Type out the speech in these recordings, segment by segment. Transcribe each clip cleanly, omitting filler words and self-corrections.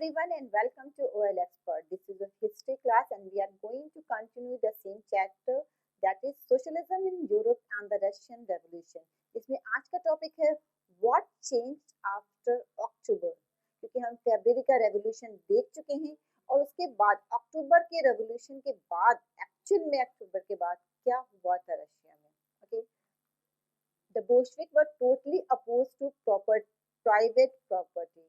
everyone and welcome to OL Expert. This is a history class and we are going to continue the same chapter that is socialism in Europe and the Russian Revolution. इसमें आज का topic है What changed after October, क्योंकि हम फरवरी का revolution देख चुके हैं और उसके बाद अक्टूबर के रेवोल्यूशन के बाद एक्चुअल में अक्टूबर के बाद क्या हुआ था रशिया में. Okay, the Bolshevik were totally oppose to private property,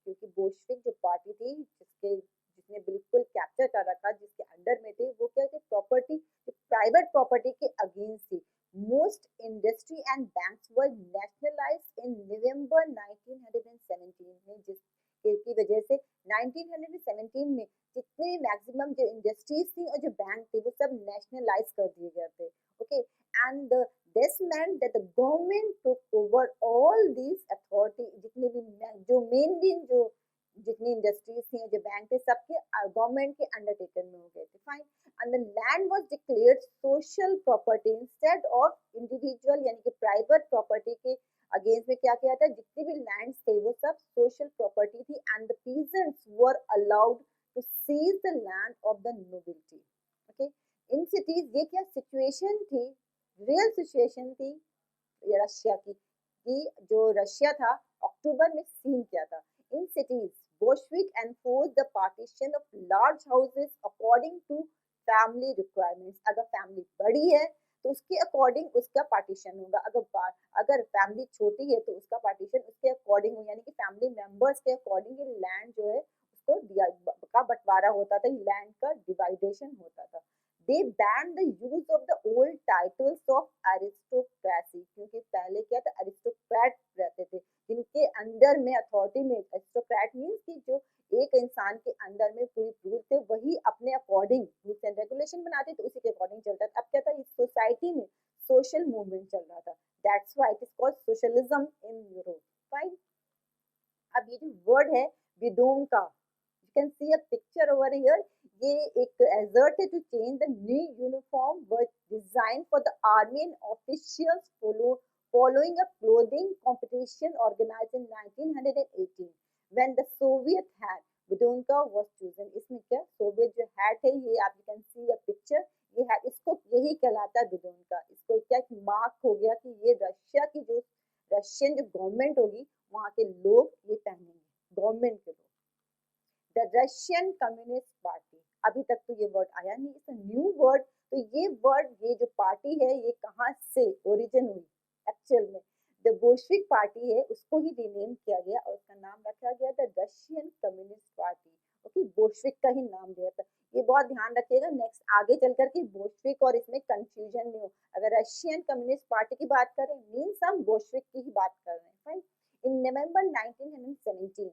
क्योंकि बोल्शेविक जो पार्टी थी जिसने बिल्कुल कैप्चर कर रखा, जिसके अंडर में थे, वो क्या थे, प्रॉपर्टी, प्राइवेट प्रॉपर्टी के अगेंस्ट थी. Most industry and banks were nationalised in November 1917 में, जिसकी वजह से 1917 में जितने मैक्सिमम जो इंडस्ट्रीज थी और जो बैंक थे वो सब नेशनलाइज कर दिए गए थे. Okay, and this meant that the government took over all these authority, जितने भी जो मेनली जो जितनी इंडस्ट्रीज थी जो बैंक थे सबके गवर्नमेंट के अंडरटेकन में हो गए थे. Fine, and the land was declared social property instead of individual, यानी कि प्राइवेट प्रॉपर्टी के अगेंस्ट में क्या किया था, जितने भी लैंड थे वो सब सोशल प्रॉपर्टी थी. And the peasants were allowed to seize the land of the nobility. Okay, in cities ये क्या सिचुएशन थी, रियल सिचुएशन थी रशिया की, कि जो रशिया था अक्टूबर में सीन क्या था. In cities Bolshevik enforce the partition of large houses according to family requirements. अगर फैमिली बड़ी है तो उसके अकॉर्डिंग उसका पार्टीशन होगा, अगर फैमिली छोटी है तो उसका पार्टीशन उसके अकॉर्डिंग हो, यानी कि फैमिली मेंबर्स के अकॉर्डिंग ये लैंड जो है उसको का बंटवारा होता था, लैंड का डिवाइडेशन होता था. They banned the use of the old titles of aristocracy, क्योंकि पहले क्या था, अरिस्टोक्रेट रहते थे जिनके अंडर में अथॉरिटी में, अरिस्टोक्रेट मीन्स कि जो एक इंसान के अंदर में पूरी रूल थे वही अपने अकॉर्डिंग रूल्स एंड रेगुलेशन बनाते थे, उसी के अकॉर्डिंग चलता था. अब क्या था, इस सोसाइटी में सोशल मूवमेंट चल रहा था. That's why it is called socialism in Europe. Fine, अब ये जो वर्ड है विदोंका, you can see a picture over here. ये एक एजर्ट है to change the new uniform were design for the army and officials following a clothing competition organized in 1918 when the Soviet hat Vedonka was chosen. इसमें क्या Soviet जो hat है, ये आप कैन सी अ पिक्चर, ये hat इसको यही कहलाता है वेदोंका. इसको क्या मार्क हो गया कि ये रशिया की जो रशियन जो गवर्नमेंट होगी वहाँ के लोग ये पहनेंगे, गवर्नमेंट के लोग. द रशियन कम्युनिस्ट पार्टी, अभी तक तो ये वर्ड आया नहीं, इट्स अ न्यू वर्ड. तो ये वर्ड, ये जो पार्टी है ये कहाँ से ओरिजिन हुई एक्चुअल में, द बोल्शेविक पार्टी है उसको ही रीनेम किया गया और उसका नाम रखा गया the Russian communist party. Okay, Bolshevik का ही नाम दिया था. ये बहुत ध्यान रखिएगा नेक्स्ट आगे चल करके बोल्शेविक और इसमें कंफ्यूजन नहीं हो. अगर रशियन कम्युनिस्ट पार्टी की बात करें मीन्स हम बोल्शेविक की ही बात कर रहे हैं. Fine, in November 1917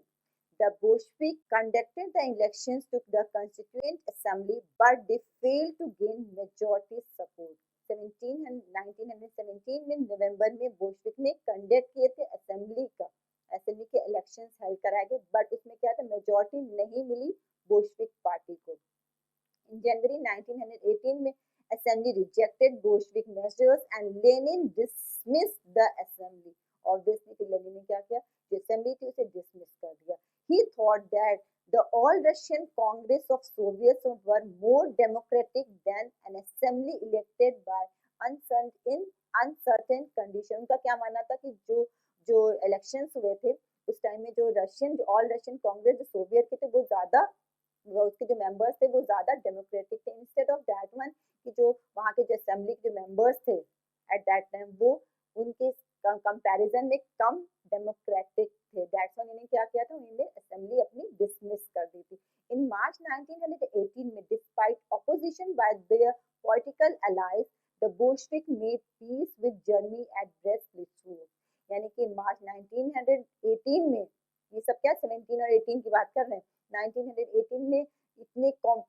the Bolshevik conducted the elections to the Constituent Assembly, but they failed to gain majority support. 1917 में नवंबर में बोल्शेविक ने कंडक्ट किए थे असेंबली के इलेक्शंस हेल्ड कराए गए, बट उसमें क्या था, मेजॉरिटी नहीं मिली बोल्शेविक पार्टी को. इन जनवरी 1918 में assembly rejected Bolshevik measures and Lenin dismissed the assembly. Obviously Lenin ने क्या किया, जो असेंबली थी उसे डिसमिस कर दिया. He thought that the All-Russian Congress of Soviets were more democratic than an assembly elected by uncertain conditions. उनका क्या मानना था कि जो इलेक्शंस हुए थे उस टाइम में जो ऑल रशियन कांग्रेस जो सोवियत के थे वो ज्यादा, उसके जो मेंबर्स थे वो ज्यादा डेमोक्रेटिक थे, इंस्टेड ऑफ दैट वन कि जो वहाँ के जो असेंबली के जो मेंबर्स थे एट दैट टाइम वो उनके कंपैरिजन में कम डेमोक्रेटिक थे. दैट्स व्हाई इन्होंने क्या किया था, उन्होंने असेंबली अपनी डिसमिस कर दी थी. इन मार्च 1918 में despite opposition by their political allies the Bolshevik made peace with Germany at Brest Litovsk. यानी कि मार्च 1918 में, ये सब क्या 17 और 18 की बात कर रहे हैं, 1918 में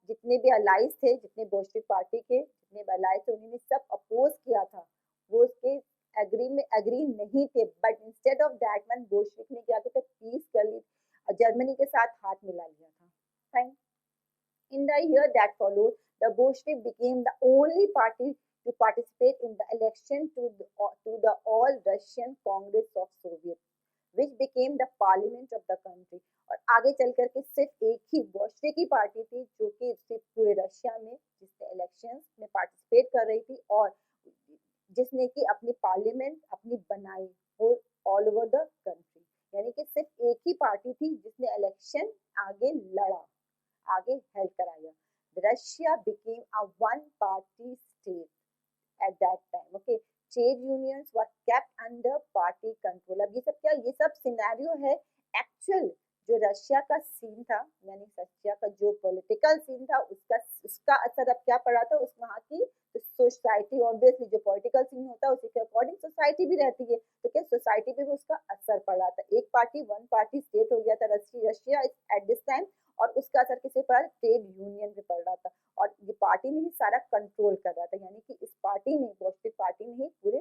जितने भी अलाइज थे, जितने बोल्शेविक पार्टी के जितने भी अलाइज थे उन्होंने सब अपोज किया था, वो उसके एग्री नहीं थे. But instead of that one Bolshevik ने क्या किया, पीस कर ली, जर्मनी के साथ हाथ मिला लिया था. Fine, in the year that followed the Bolshevik became the only party to participate in the election to the All Russian Congress of Soviets, which became the parliament of the country. और आगे चल करके सिर्फ एक ही Bolshevik party थी जो कि सिर्फ पूरे रशिया में जिसने इलेक्शंस में पार्टिसिपेट कर रही थी और जिसने कि अपनी पार्लियामेंट अपनी बनाई ऑल ओवर द कंट्री। यानी कि सिर्फ एक ही पार्टी थी जिसने इलेक्शन आगे लड़ा, आगे हेल्प कराया। Russia became a one party state at that time. Okay, trade unions were kept under party control. अब ये सब क्या, ये सब सिनेरियो है एक्चुअल जो रशिया का सीन था, यानी रशिया का जो पॉलिटिकल सीन था उसका असर अब क्या पड़ा था उस वहाँ की सोसाइटी। ऑब्वियसली जो पॉलिटिकल सीन होता है उसी के अकॉर्डिंग सोसाइटी भी रहती है, तो क्या सोसाइटी पे भी उसका असर पड़ रहा था। एक पार्टी वन पार्टी स्टेट हो गया था रशिया एट दिस टाइम, और उसका असर किसी पर ट्रेड यूनियन पे पड़ रहा था और ये पार्टी ने ही सारा कंट्रोल कर रहा था। यानी कि इस पार्टी ने, बोल्शेविक पार्टी ने ही पूरे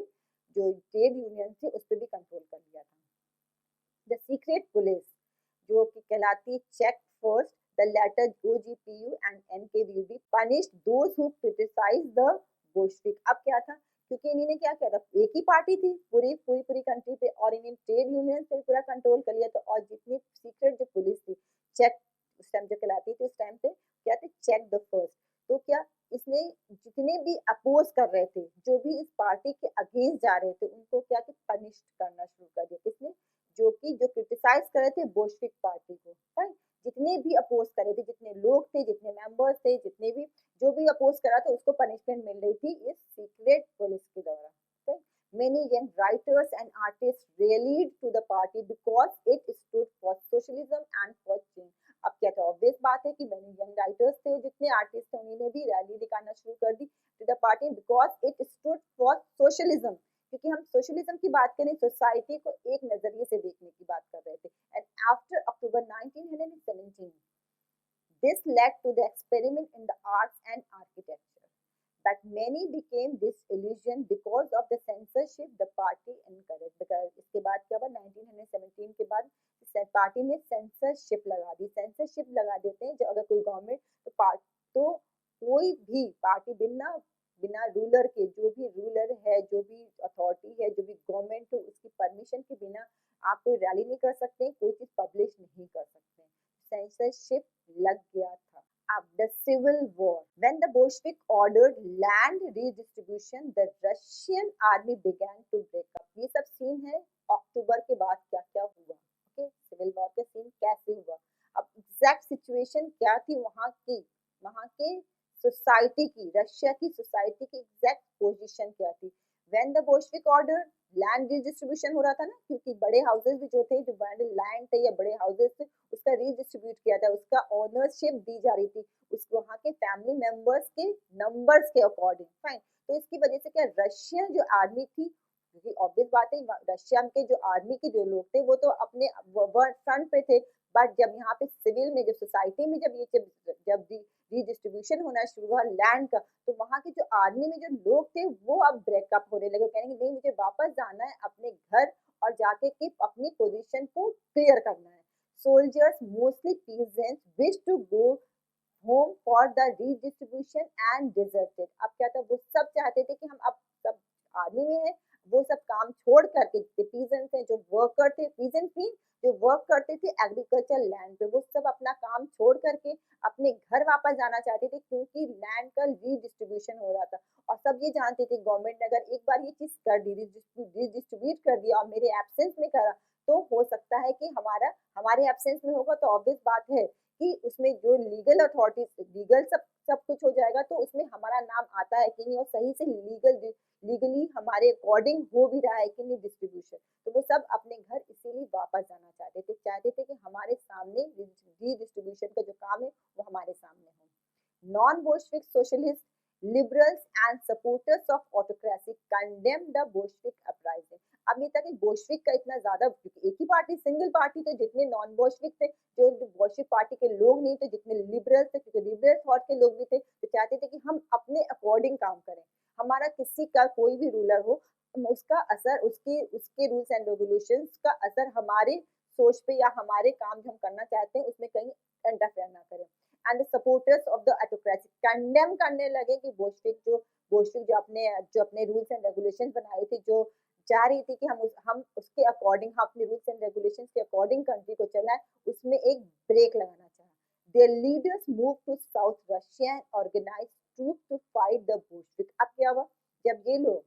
जो ट्रेड यूनियन थे उस पर भी कंट्रोल कर लिया था। द सीक्रेट पुलिस जो कि कहलाती Cheka first the later OGPU and NKVD punished those who criticized the Bolshevik. अब क्या था, क्योंकि इन्होंने क्या किया था, एक ही पार्टी थी पूरी कंट्री पे और इन्हें ट्रेड यूनियन से पूरा कंट्रोल कर लिया था। और जितनी सीक्रेट जो पुलिस थी, चेक उस टाइम जो कहलाती थी, उस टाइम पे क्या थे, चेक द फर्स्ट। तो क्या इसने जितने भी अपोज कर रहे थे, जो भी इस पार्टी के अगेंस्ट जा रहे थे, उनको क्या कि पनिश करना शुरू कर दिया। किसने, जो क्रिटिसाइज कर रहे थे बोल्शेविक पार्टी को, राइट। जितने भी अपोज करे थे, जितने लोग थे, जितने मेंबर्स थे, जितने भी जो भी अपोज करा था, उसको पनिशमेंट मिल रही थी इस सीक्रेट पुलिस के द्वारा। Many young writers and artists rallied to the party because it stood for socialism and for change. अब क्या था, ऑब्वियस बात है कि मैंने यंग राइटर्स थे, जितने आर्टिस्ट थे, उन्होंने भी रैली दिखाना शुरू कर दी to the party because it stood for socialism. क्योंकि हम सोशलिज्म की बात करें, सोसाइटी को एक नजरिए से देखने की बात कर रहे थे। And after October 1917 this led to the experiment in the arts and architecture, but many became disillusioned because of the censorship the party encouraged. Because इसके बाद क्या हुआ, 1917 के बाद पार्टी ने सेंसरशिप लगा दी। सेंसरशिप लगा देते हैं जब अगर कोई गवर्नमेंट तो कोई भी पार्टी बिना रूलर के, जो भी रूलर है, जो भी अथॉरिटी है, जो भी गवर्नमेंट है, उसकी परमिशन के बिना आप कोई रैली नहीं कर सकते, कोई चीज पब्लिश नहीं कर सकते। सेंसरशिप लग गया था। अब the civil war, when the Bolshevik ordered land redistribution, the Russian army began to break up. ये सब सीन है अक्टूबर के बाद क्या क्या हुआ। ओके, सिविल वॉर के सीन कैसे हुआ। अब एग्जैक्ट सिचुएशन क्या थी वहाँ के सोसाइटी की, रशिया की सोसाइटी की एग्जैक्ट पोजीशन क्या थी। When the Bolshevik order land redistribution हो रहा था ना, क्योंकि बड़े हाउसेस भी जो थे, जो लैंड थे या बड़े हाउसेस थे, उसका रिडिस्ट्रीब्यूट किया था, उसका ओनरशिप दी जा रही थी उस वहाँ के फैमिली मेंबर्स के नंबर्स के अकॉर्डिंग, फाइन। तो इसकी वजह से क्या, रशियन जो आर्मी थी, क्योंकि ऑब्वियस बात है रशिया के जो आर्मी के जो लोग थे वो तो अपने फ्रंट पे थे, बट जब यहाँ पे सिविल में, जब सोसाइटी में जब रिडिस्ट्रीब्यूशन होना शुरू हुआ लैंड का, तो वहाँ के जो आर्मी में जो लोग थे वो अब ब्रेकअप होने लगे, कहेंगे नहीं मुझे वापस जाना है अपने घर और जाके की अपनी पोजीशन को क्लियर करना है। Soldiers mostly peasants wish to go home for the redistribution and deserted. अब क्या था, वो सब चाहते थे कि हम अब सब आर्मी में है, वो सब काम छोड़ करके, पीजेंट्स हैं जो वर्कर थे, पीजेंट्स भी जो वर्क करते थे एग्रीकल्चर लैंड पे, वो सब अपना काम छोड़ करके अपने घर वापस जाना चाहते थे, क्योंकि लैंड का रीडिस्ट्रीब्यूशन हो रहा था। और सब ये जानते थे गवर्नमेंट ने अगर एक बार ये चीज कर दी, रीडिस्ट्रीब्यूट कर दिया और मेरे एब्सेंस में करा, तो हो सकता है कि हमारे एब्सेंस में होगा, तो ऑब्वियस बात है कि उसमें जो लीगल अथॉरिटीज, लीगल सब कुछ हो जाएगा, तो उसमें हमारा नाम आता है कि नहीं, और सही से लीगली हमारे अकॉर्डिंग हो भी रहा है कि नहीं डिस्ट्रीब्यूशन। तो वो सब अपने घर इसीलिए वापस जाना चाहते थे कि हमारे सामने रीडिस्ट्रीब्यूशन का जो काम है वो हमारे सामने हो। Non Bolshevik socialist liberals and supporters of autocracy condemned the Bolshevik uprising. अब नहीं था कि बोल्शेविक का इतना ज्यादा, एक ही पार्टी, सिंगल पार्टी, तो जितने नॉन बोल्शेविक थे, जो बोल्शेविक पार्टी के लोग नहीं थे, जितने लिबरल्स थे, क्योंकि लिबरल थॉट के लोग भी थे, तो चाहते थे कि हम अपने अकॉर्डिंग काम करें, हमारा किसी का कोई भी रूलर हो, उसका असर, उसके रूल्स एंड रेगुलेशंस का असर हमारे सोच पे या हमारे काम जो हम करना चाहते हैं उसमें कहीं इंटरफेयर ना करें। And the supporters of the autocracy condemn करने लगे कि बोल्शेविक जो अपने रूल्स एंड रेगुलेशंस बनाए थे, जो चाह रही थी कि हम उसके अकॉर्डिंग, हम अपने रूल्स एंड रेगुलेशंस के अकॉर्डिंग कंट्री को चलाएं, उसमें एक ब्रेक लगाना चाहा। Their leaders moved to South Russia and organized troops to fight the Bolshevik। अब क्या हुआ, जब ये लोग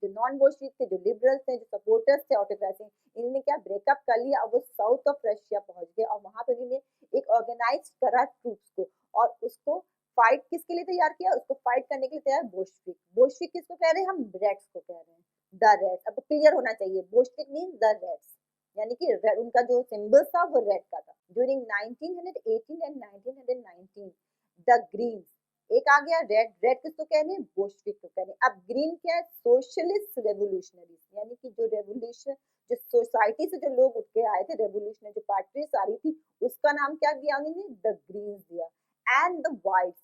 जो नॉन बोल्शेविक थे, जो लिबरल्स थे, जो सपोर्टर्स थे ऑटोक्रेसी, इन्होंने क्या ब्रेकअप कर लिया, अब वो साउथ ऑफ रशिया पहुंच गए और वहां पर इन्होंने एक ऑर्गेनाइज करा ट्रूप्स को और उसको फाइट किसके लिए तैयार किया, उसको फाइट करने के लिए तैयार बोल्शेविक। बोल्शेविक किसको कह रहे हैं, हम रेड्स को कह रहे हैं, द रेड्स। अब क्लियर होना चाहिए, बोल्शेविक मीन द रेड्स, यानी कि उनका जो सिंबल था वो रेड का था। ड्यूरिंग 1918 एंड 1919 द ग्रीन, एक आ गया रेड, रेड किसको कह रहे हैं, बोल्शेविक को कह रहे हैं। अब ग्रीन क्या है, सोशलिस्ट रेवोल्यूशनरी, यानी कि जो रेवोल्यूशन, जो सोसाइटी से जो लोग उठ के आए थे, रेवोल्यूशनरी जो पार्टी आ रही थी, उसका नाम क्या दिया उन्होंने, द ग्रीन दिया। And the white,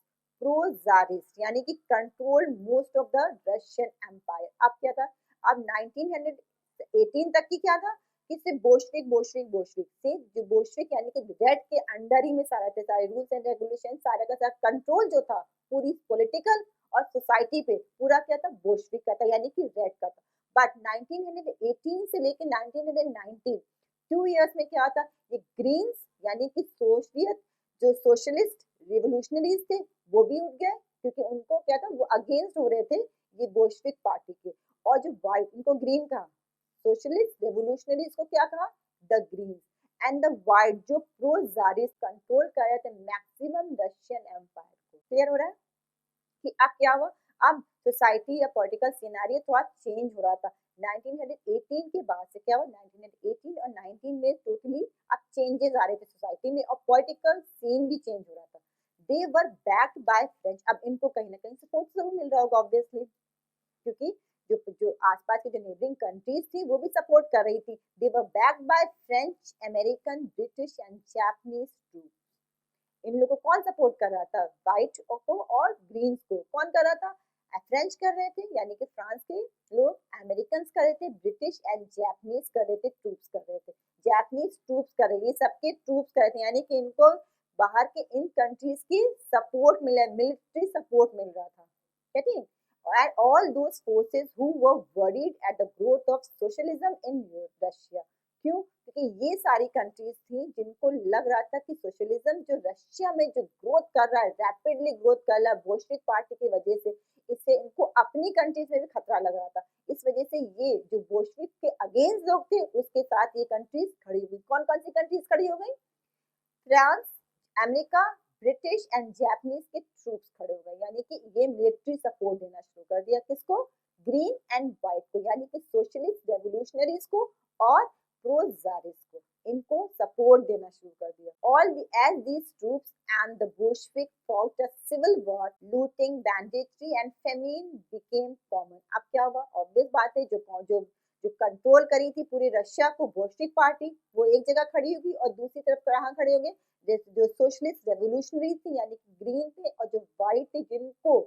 pro tsarist, यानी कि control most of the Russian empire. अब क्या था, अब 1918 तक की क्या था कि सिर्फ बोल्शेविक बोल्शेविक बोल्शेविक से, जो बोल्शेविक यानी कि रेड के अंडर ही में सारे थे, सारे रूल्स एंड रेगुलेशन, सारा का सारा कंट्रोल जो था पूरी पॉलिटिकल और सोसाइटी पे पूरा क्या था, बोल्शेविक का था, यानी कि रेड का था। बट 1918 से लेकर 1919 2 इयर्स में क्या था, ये ग्रीन्स यानी कि सोवियत जो सोशलिस्ट रिवोल्यूशनरीज थे वो भी उठ गए, क्योंकि उनको क्या था, वो अगेंस्ट हो रहे थे ये बोल्शेविक पार्टी के। और जो व्हाइट, इनको ग्रीन कहा, सोशलिस्ट रेवोल्यूशनरीज को क्या कहा, the green. And the white जो प्रो जारिस्ट कंट्रोल कर रहे थे मैक्सिमम रशियन एम्पायर को। क्लियर हो रहा है कि अब क्या हुआ, अब सोसाइटी या पॉलिटिकल सिनेरियो थोड़ा चेंज हो रहा था 1918 के बाद से। क्या हुआ, 1918 और 19 में टोटली अब चेंजेस आ रहे थे सोसाइटी में और पॉलिटिकल सीन भी चेंज हो रहा था। दे वर बैक्ड बाय फ्रेंच, अब इनको कहीं ना कहीं सपोर्ट जरूर मिल रहा होगा ऑब्वियसली, क्योंकि जो आसपास की जो नेबरिंग कंट्रीज थी वो भी सपोर्ट कर रही थी। They were backed by French, American, British and Japanese troops. इन लोगों को कौन सपोर्ट कर रहा था, व्हाइट को और ग्रीन्स को कौन कर रहा था, फ्रेंच कर रहे थे, यानी कि फ्रांस के लोग, अमेरिकन कर रहे थे, ब्रिटिश एंड जापानीज कर रहे थे, ट्रूप्स कर रहे थे, जापानीज ट्रूप्स कर रहे थे, सबके ट्रूप्स कर रहे थे, यानी कि इनको बाहर के इन कंट्रीज की सपोर्ट मिला, मिलिट्री सपोर्ट मिल रहा था। ठीक है, and all those forces who were worried at the growth of socialism in Russia। क्यों, क्योंकि ये सारी कंट्रीज थी जिनको लग रहा था कि सोशलिज्म जो रशिया में जो ग्रोथ कर रहा है, रैपिडली ग्रोथ कर रहा है बोल्शेविक पार्टी की वजह से, इससे इनको अपनी कंट्रीज में भी खतरा लग रहा था। इस वजह से ये जो बोल्शेविक के अगेंस्ट लोग थे उसके साथ ये कंट्रीज खड़ी हुई। कौन कौन सी कंट्रीज खड़ी हो गई, France, America, British and Japanese के ट्रूप्स खड़े हो गए, यानी कि ये मिलिट्री सपोर्ट देना शुरू कर दिया, किसको, ग्रीन एंड व्हाइट को, यानी कि सोशलिस्ट रेवोल्यूशनरीज को और प्रो जारिस्ट को, इनको सपोर्ट देना शुरू कर दिया। All as these troops and the Bolshevik fought a civil war, looting, banditry and famine became common. अब क्या हुआ, ऑब्वियस बात है, जो कंट्रोल करी थी पूरी रशिया को बोल्शेविक पार्टी, वो एक जगह खड़ी होगी और दूसरी तरफ कहाँ खड़े होंगे, जो सोशलिस्ट रेवोल्यूशनरी थी यानी कि ग्रीन थे और जो व्हाइट थे, जिनको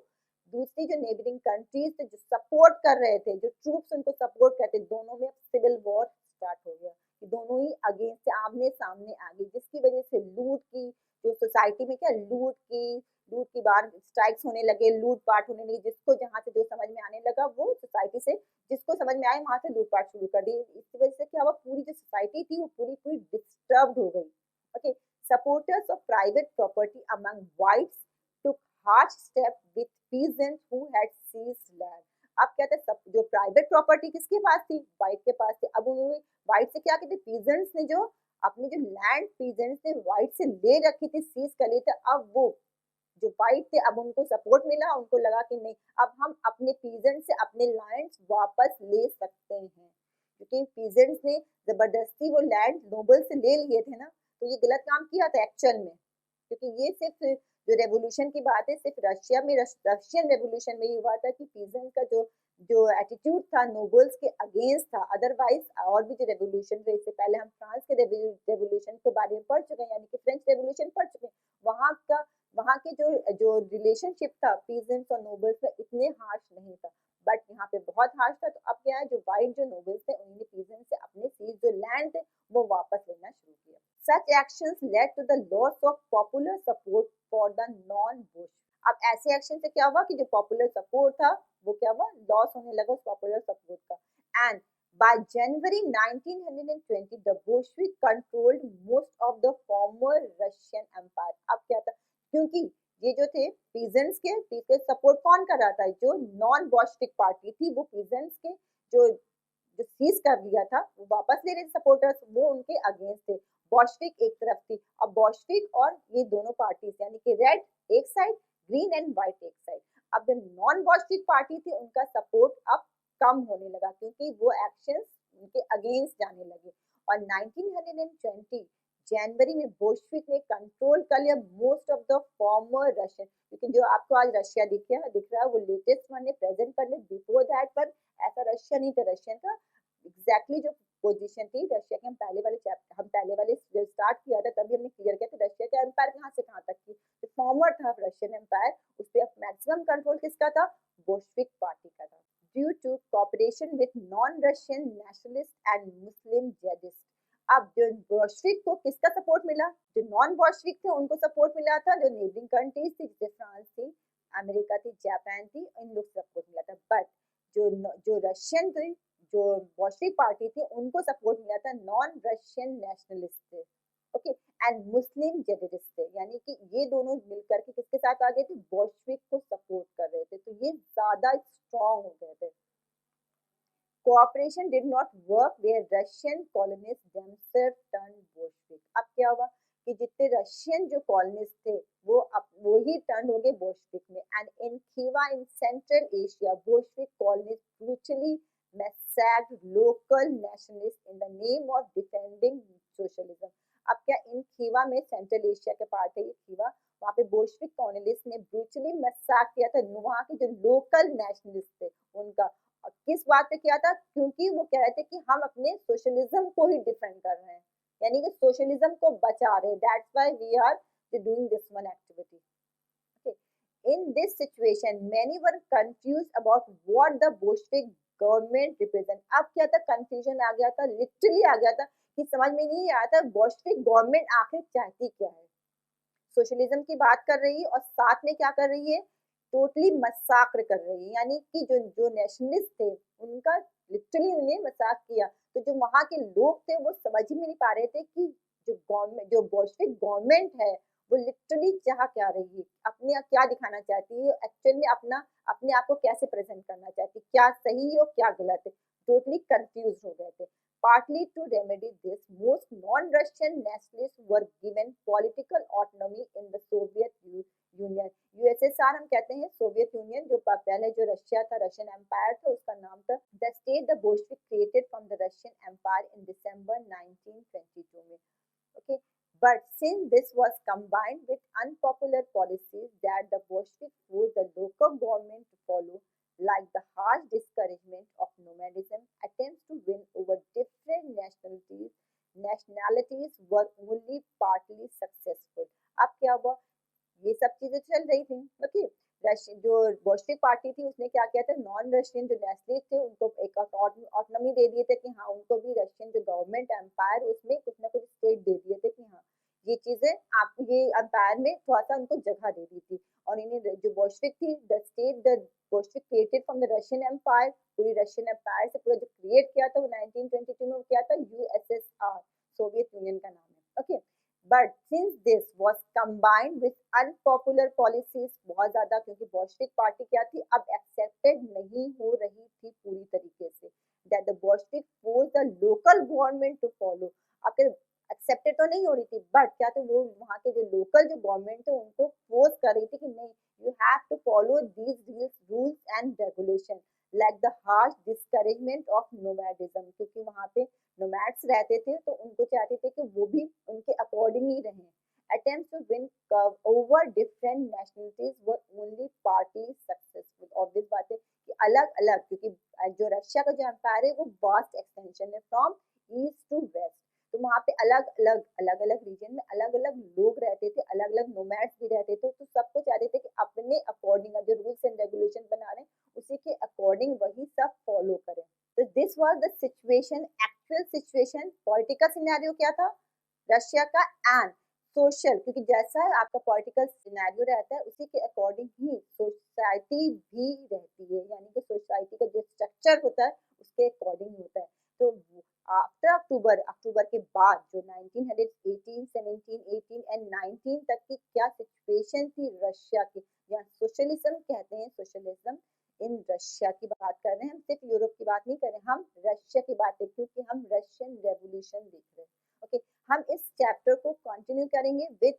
दूसरी जो नेबरिंग कंट्रीज थे जो सपोर्ट कर रहे थे, जो ट्रूप्स उनको सपोर्ट करते, दोनों में सिविल वॉर स्टार्ट हो गया कि दोनों ही अगेंस्ट से आमने सामने आ गई, जिसकी वजह से लूट की, जो सोसाइटी में क्या लूट की बार स्ट्राइक्स होने लगे, लूट पाट होने लगी, जिसको जहाँ से जो समझ में आने लगा वो सोसाइटी से जिसको समझ में आए वहां से लूटपाट शुरू कर दी। इसकी वजह से क्या हुआ, पूरी जो सोसाइटी थी वो पूरी पूरी डिस्टर्ब हो गई। Okay, supporters of private property among whites took harsh step with peasants who had seized land। अब क्या था, सब जो प्राइवेट प्रॉपर्टी किसके पास थी, व्हाइट के पास थी। अब उन्होंने व्हाइट से क्या कहते, पीजेंट्स ने जो अपनी जो लैंड पीजेंट्स ने व्हाइट से ले रखी थी, सीज कर ली थी, अब वो जो व्हाइट थे अब उनको सपोर्ट मिला, उनको लगा कि नहीं अब हम अपने पीजेंट से अपने लैंड वापस ले सकते हैं, क्योंकि पीजेंट्स ने जबरदस्ती वो लैंड नोबल से ले लिए थे ना, तो ये गलत काम किया था एक्चुअल में, क्योंकि ये सिर्फ जो रेवोल्यूशन की बात है सिर्फ रशिया में, रशियन रेवोल्यूशन में ही हुआ था कि पीजेंट का जो जो एटीट्यूड था नोबल्स के अगेंस्ट था। अदरवाइज और भी जो रेवोल्यूशन थे, इससे पहले हम फ्रांस के रेवोल्यूशन के बारे में पढ़ चुके हैं, यानी कि फ्रेंच रेवोल्यूशन पढ़ चुके हैं, वहाँ के जो रिलेशनशिप था पीजेंट्स और नोबल्स में इतने हार्श नहीं था, बट यहाँ पे बहुत हार्श था। तो अब क्या है, जो व्हाइट जो नोबल्स थे उन्होंने पीजेंट से अपने सीज जो लैंड थे वो वापस लेना शुरू किया। Such actions led to the loss of popular support for the non-Bush। अब ऐसे एक्शन से क्या हुआ कि जो पॉपुलर सपोर्ट था वो क्या हुआ, लॉस होने लगा उस पॉपुलर सपोर्ट का। And By January 1920, the Bolshevik controlled most of the former Russian Empire. अब क्या था, क्योंकि ये जो थे पीजेंट्स के पीछे सपोर्ट कौन कर रहा था, जो नॉन बॉल्शेविक पार्टी थी, वो पीजेंट्स के जो जो सीज कर लिया था वो वापस ले रहे सपोर्टर्स, वो उनके अगेंस्ट थे। बॉल्शेविक एक तरफ थी, अब बॉल्शेविक और ये दोनों पार्टीज यानी कि रेड एक साइड, ग्रीन एंड व्हाइट एक साइड। अब जो नॉन बॉल्शेविक पार्टी थी उनका सपोर्ट अब कम होने लगा क्योंकि वो एक्शंस उनके अगेंस्ट जाने लगे। और 1920 जनवरी में बोल्शेविक ने कंट्रोल कर लिया most of the former Russian, क्योंकि जो आपको आज रशिया दिख रहा है वो लेटेस्ट वन है, प्रेजेंट कर ले। बिफोर दैट पर ऐसा रशिया नहीं था, रशियन का एग्जैक्टली जो पोजीशन थी रशिया के, हम पहले वाले जब स्टार्ट किया था तभी हमने क्लियर किया था रशिया का एम्पायर कहाँ से कहाँ तक की जो फॉर्मर था रशियन एम्पायर, उस पर मैक्सिमम कंट्रोल किसका था, बोल्शेविक पार्टी का था। Due to cooperation with non Russian nationalist and Muslim jihadist. अब जो बोल्शेविक को किसका सपोर्ट मिला, जो नॉन बोल्शेविक थे उनको सपोर्ट मिला था, जो नेबरिंग कंट्रीज थी जैसे फ्रांस थी, अमेरिका थी, जापान थी, इन लोग सपोर्ट मिला था। बट जो रशियन थे, जो बोल्शेविक पार्टी थी, उनको सपोर्ट मिला था नॉन रशियन नेशनलिस्ट थे, ओके, एंड मुस्लिम जिहादिस्ट थे, यानी कि ये दोनों मिलकर के किसके साथ आ गए थे, बोल्शेविक को सपोर्ट कर रहे थे, तो ये ज्यादा स्ट्रॉन्ग हो गए थे। Cooperation did not work where Russian colonists themselves turned Bolshevik. अब क्या हुआ कि जितने रशियन जो कॉलोनिस्ट थे वो ही टर्न हो गए बोल्शेविक में। And in Khiva in Central Asia Bolshevik colonist brutally massacred local nationalists in the name of defending socialism. अब क्या इन खीवा में, सेंट्रल एशिया के पार्ट है ये खीवा, वहाँ पे बोल्शेविक कॉलोनिस्ट ने ब्रूटली मैसेक्र किया था वहाँ के जो लोकल नेशनलिस्ट थे उनका। किस बात पे किया था, क्योंकि वो कह रहे थे कि हम अपने सोशलिज्म को ही डिफेंड कर रहे हैं, यानी कि सोशलिज्म को बचा रहे हैं, that's why we are doing this one activity. In this situation, many were confused about what the Bolshevik government represent. अब क्या था, कंफ्यूजन आ गया था, लिटरली आ गया था कि समझ में नहीं आया था बोल्शेविक गवर्नमेंट आखिर चाहती क्या है। सोशलिज्म की बात कर रही है और साथ में क्या कर रही है, टोटली मसाक्र कर रही है, यानी कि जो नेशनलिस्ट थे उनका लिटरली उन्हें मसाक किया। तो जो वहाँ के लोग थे वो समझ ही नहीं पा रहे थे कि जो बोल्शेविक गवर्नमेंट है वो लिटरली चाह क्या रही है, अपने क्या दिखाना चाहती है, एक्चुअल में अपने आप को कैसे प्रेजेंट करना चाहती है, क्या सही और क्या गलत है, टोटली कंफ्यूज हो गए थे। Partly to remedy this, most non-Russian nationalists were given political autonomy in the Soviet Union. USSR हम कहते हैं, सोवियत यूनियन जो पहले जो रशिया था, रशियन एम्पायर था, उसका नाम था। The state the Bolshevik created from the Russian Empire in December 1922 में, okay. But since this was combined with unpopular policies that the Bolshevik forced the local government to follow, like the harsh discouragement of nomadism, attempts to win over different nationalities were only partly successful. अब क्या हुआ, ये सब चीजें चल रही थी, okay. जो बोल्शेविक पार्टी थी उसने क्या किया था, नॉन रशियन जो नेशनलिस्ट थे उनको एक ऑटोनॉमी दे दिए थे कि हाँ उनको भी रशियन जो गवर्नमेंट एम्पायर उसमें कुछ ना कुछ स्टेट दे दिए थे कि हाँ ये चीजें आपको, ये एम्पायर में थोड़ा सा उनको जगह दे दी थी। और इन्हें जो बोल्शेविक थी, the Bolshevik created from the Russian empire, पूरी रशियन एम्पायर से पूरा जो क्रिएट किया था वो 1922 में किया था, यूएसएसआर, सोवियत यूनियन का नाम है, okay. But since this was combined with unpopular policies, बहुत ज्यादा, क्योंकि बोल्शेविक पार्टी क्या थी, अब एक्सेप्टेड नहीं हो रही थी पूरी तरीके से, that the Bolshevik forced the local government to follow. अब एक्सेप्टेड तो नहीं हो रही थी, बट क्या तो वो वहाँ के जो लोकल जो गवर्नमेंट थे उनको फोर्स कर रही थी कि नहीं, you have to follow these rules and regulation, like the harsh discouragement of nomadism, क्योंकि वहाँ पे नोमैड्स रहते थे तो उनको चाहते थे कि वो भी उनके अकॉर्डिंग ही रहें। Attempts to win over different nationalities were only partly successful. Obvious बात है कि अलग अलग, क्योंकि जो रशिया का जो एम्पायर है वो वास्ट एक्सटेंशन है फ्रॉम ईस्ट टू वेस्ट, तो वहाँ पे अलग अलग रीजन में अलग अलग लोग रहते थे, अलग अलग नोमैड्स भी रहते थे, तो सबको चाहते थे कि अपने अकॉर्डिंग जो रूल्स एंड रेगुलेशन बना रहे हैं उसी के अकॉर्डिंग वही सब फॉलो करें। तो this was the situation, actual situation. Political scenario क्या था रशिया का, एंड सोशल, क्योंकि जैसा आपका पॉलिटिकल सिनेरियो रहता है उसी के अकॉर्डिंग ही सोसाइटी भी रहती है, यानी कि सोसाइटी का जो स्ट्रक्चर होता है उसके अकॉर्डिंग होता है। तो आफ्टर अक्टूबर के बाद जो 1918, 17, 18 एंड 19 तक की क्या सिचुएशन थी रशिया की, या सोशलिज्म कहते हैं, सोशलिज्म इन रशिया की बात कर रहे हैं हम, सिर्फ यूरोप की बात नहीं कर रहे, हम रशिया की बात है क्योंकि हम रशियन रेवोल्यूशन देख रहे हैं। ओके, हम इस चैप्टर को कंटिन्यू करेंगे विद